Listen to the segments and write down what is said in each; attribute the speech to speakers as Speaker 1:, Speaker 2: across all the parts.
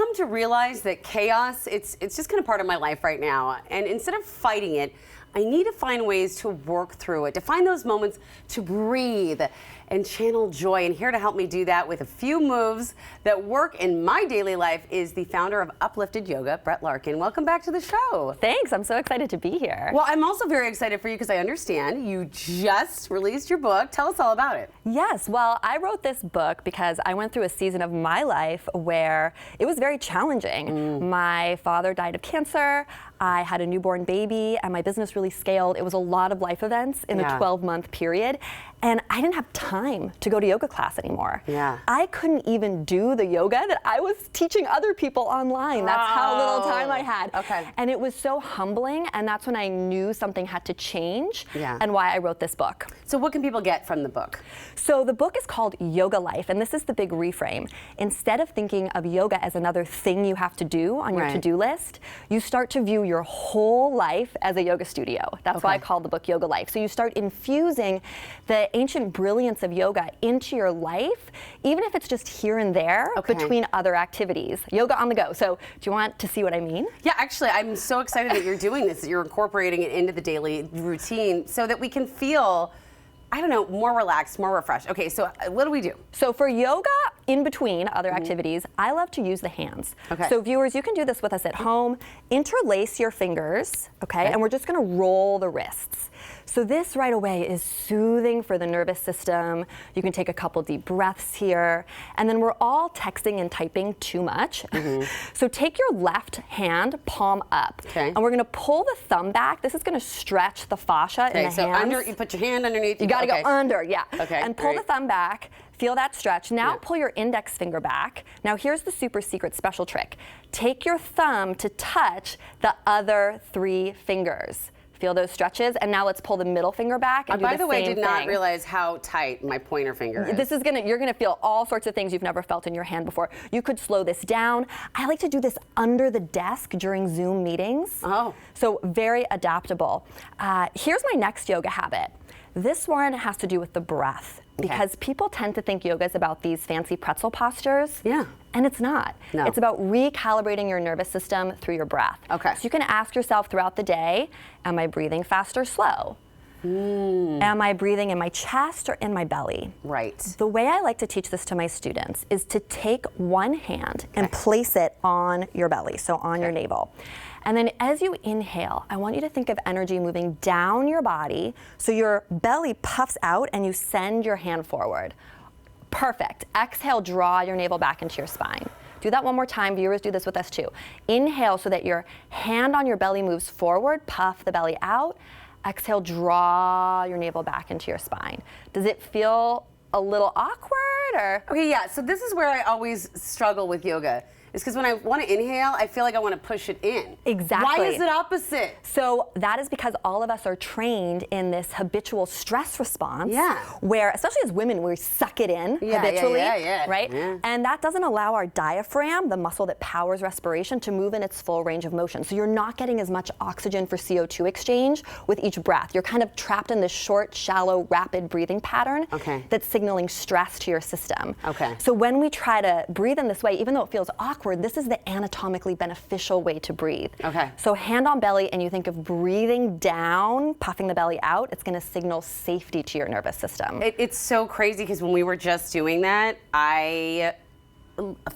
Speaker 1: come to realize that chaos, it's just kind of part of my life right now. And instead of fighting it, I need to find ways to work through it, to find those moments to breathe and channel joy. And here to help me do that with a few moves that work in my daily life is the founder of Uplifted Yoga, Larkin. Welcome back to the show.
Speaker 2: Thanks, I'm so excited to be here.
Speaker 1: Well, I'm also very excited for you because I understand you just released your book. Tell us all about it.
Speaker 2: Yes, well, I wrote this book because I went through a season of my life where it was very challenging. My father died of cancer, I had a newborn baby, and my business really scaled. It was a lot of life events in a 12-month period, and I didn't have time to go to yoga class anymore. I couldn't even do the yoga that I was teaching other people online. That's how little time I had. And it was so humbling, and that's when I knew something had to change and why I wrote this book.
Speaker 1: So what can people get from the book?
Speaker 2: So the book is called Yoga Life, and this is the big reframe. Instead of thinking of yoga as another thing you have to do on your to-do list, you start to view your whole life as a yoga studio. That's why I call the book Yoga Life. So you start infusing the ancient brilliance of yoga into your life, even if it's just here and there between other activities. Yoga on the go. So do you want to see what I mean?
Speaker 1: Yeah, actually, I'm so excited that you're doing this, that you're incorporating it into the daily routine so that we can feel, I don't know, more relaxed, more refreshed. Okay, so what do we do?
Speaker 2: So for yoga, in between other activities, I love to use the hands. So viewers, you can do this with us at home. Interlace your fingers, and we're just gonna roll the wrists. So this right away is soothing for the nervous system. You can take a couple deep breaths here. And then we're all texting and typing too much. So take your left hand, palm up. And we're gonna pull the thumb back. This is gonna stretch the fascia in the hands.
Speaker 1: Under, you put your hand underneath.
Speaker 2: You gotta go under, and pull the thumb back. Feel that stretch. Now pull your index finger back. Now here's the super secret special trick. Take your thumb to touch the other 3 fingers. Feel those stretches, and now let's pull the middle finger back and do the same thing.
Speaker 1: By the way, I did not realize how tight my pointer finger is.
Speaker 2: This is you're gonna feel all sorts of things you've never felt in your hand before. You could slow this down. I like to do this under the desk during Zoom meetings. So very adaptable. Here's my next yoga habit. This one has to do with the breath. Because people tend to think yoga is about these fancy pretzel postures. And it's not. It's about recalibrating your nervous system through your breath. So you can ask yourself throughout the day, am I breathing fast or slow? Am I breathing in my chest or in my belly? The way I like to teach this to my students is to take one hand and place it on your belly, so on your navel. And then as you inhale, I want you to think of energy moving down your body so your belly puffs out and you send your hand forward. Perfect. Exhale, draw your navel back into your spine. Do that one more time. Viewers, do this with us too. Inhale so that your hand on your belly moves forward, puff the belly out. Exhale, draw your navel back into your spine. Does it feel a little awkward or?
Speaker 1: Okay, yeah, so this is where I always struggle with yoga. It's because when I want to inhale, I feel like I want to push it in. Why is it opposite?
Speaker 2: So that is because all of us are trained in this habitual stress response where, especially as women, we suck it in habitually, right? And that doesn't allow our diaphragm, the muscle that powers respiration, to move in its full range of motion. So you're not getting as much oxygen for CO2 exchange with each breath. You're kind of trapped in this short, shallow, rapid breathing pattern that's signaling stress to your system. So when we try to breathe in this way, even though it feels awkward, this is the anatomically beneficial way to breathe. So hand on belly, and you think of breathing down, puffing the belly out. It's going to signal safety to your nervous system.
Speaker 1: It's so crazy because when we were just doing that, I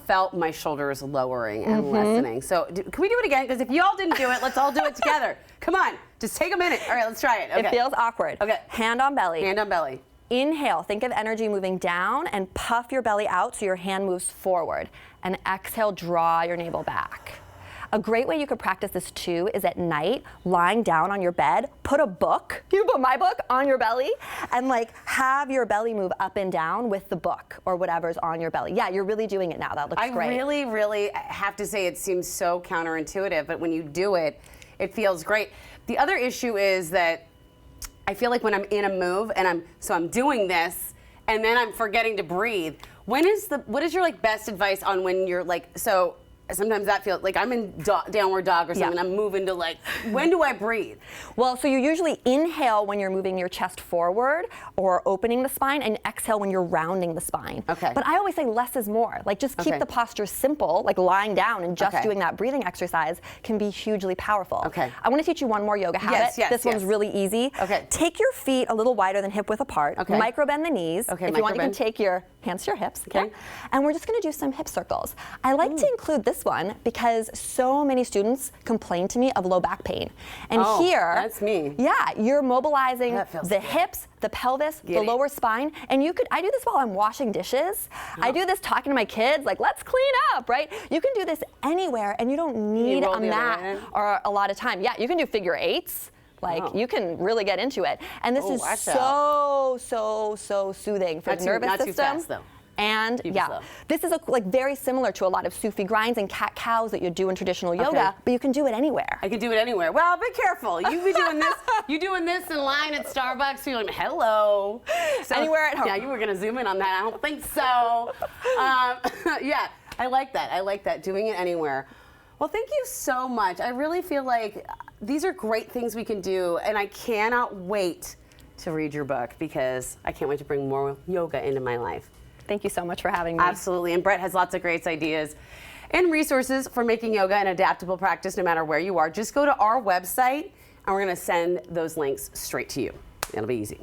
Speaker 1: felt my shoulders lowering and lessening. So can we do it again? Because if you all didn't do it, let's all do it together. Come on, just take a minute. All right, let's try it.
Speaker 2: It feels awkward. Hand on belly.
Speaker 1: Hand on belly.
Speaker 2: Inhale, think of energy moving down and puff your belly out so your hand moves forward. And exhale, draw your navel back. A great way you could practice this too is at night, lying down on your bed, put a book, you put my book on your belly, and have your belly move up and down with the book or whatever's on your belly. Yeah, you're really doing it now. That looks great.
Speaker 1: I really, really have to say it seems so counterintuitive, but when you do it, it feels great. The other issue is that I feel like when I'm in a move and I'm doing this and then I'm forgetting to breathe. What is your best advice on when you're so sometimes that feels like I'm in downward dog or something. I'm moving to like, when do I breathe?
Speaker 2: Well, so you usually inhale when you're moving your chest forward or opening the spine, and exhale when you're rounding the spine.
Speaker 1: Okay.
Speaker 2: But I always say less is more. Like just keep the posture simple, like lying down and just doing that breathing exercise can be hugely powerful.
Speaker 1: Okay.
Speaker 2: I want to teach you one more yoga habit. This one's really easy.
Speaker 1: Okay.
Speaker 2: Take your feet a little wider than hip width apart.
Speaker 1: Okay.
Speaker 2: Micro bend the knees.
Speaker 1: Okay,
Speaker 2: if you want, you can take your hands to your hips.
Speaker 1: Okay.
Speaker 2: And we're just going to do some hip circles. I like to include this one because so many students complain to me of low back pain. And here,
Speaker 1: that's me.
Speaker 2: Yeah, you're mobilizing the
Speaker 1: good.
Speaker 2: hips, the pelvis, the lower spine. And I do this while I'm washing dishes. I do this talking to my kids, like, let's clean up, right? You can do this anywhere and you don't need a mat or a lot of time. Yeah, you can do figure eights. Like you can really get into it. And this is so soothing for the nervous system.
Speaker 1: Not too fast though.
Speaker 2: And this is very similar to a lot of Sufi grinds and cat cows that you do in traditional yoga, but you can do it anywhere.
Speaker 1: I can do it anywhere. Well, be careful. You be doing this. You doing this in line at Starbucks. You're like, hello. So,
Speaker 2: anywhere at home.
Speaker 1: Yeah, you were gonna zoom in on that. I don't think so. Yeah, I like that. I like that. Doing it anywhere. Well, thank you so much. I really feel like these are great things we can do, and I cannot wait to read your book because I can't wait to bring more yoga into my life.
Speaker 2: Thank you so much for having me.
Speaker 1: Absolutely, and Brett has lots of great ideas and resources for making yoga an adaptable practice no matter where you are. Just go to our website, and we're gonna send those links straight to you. It'll be easy.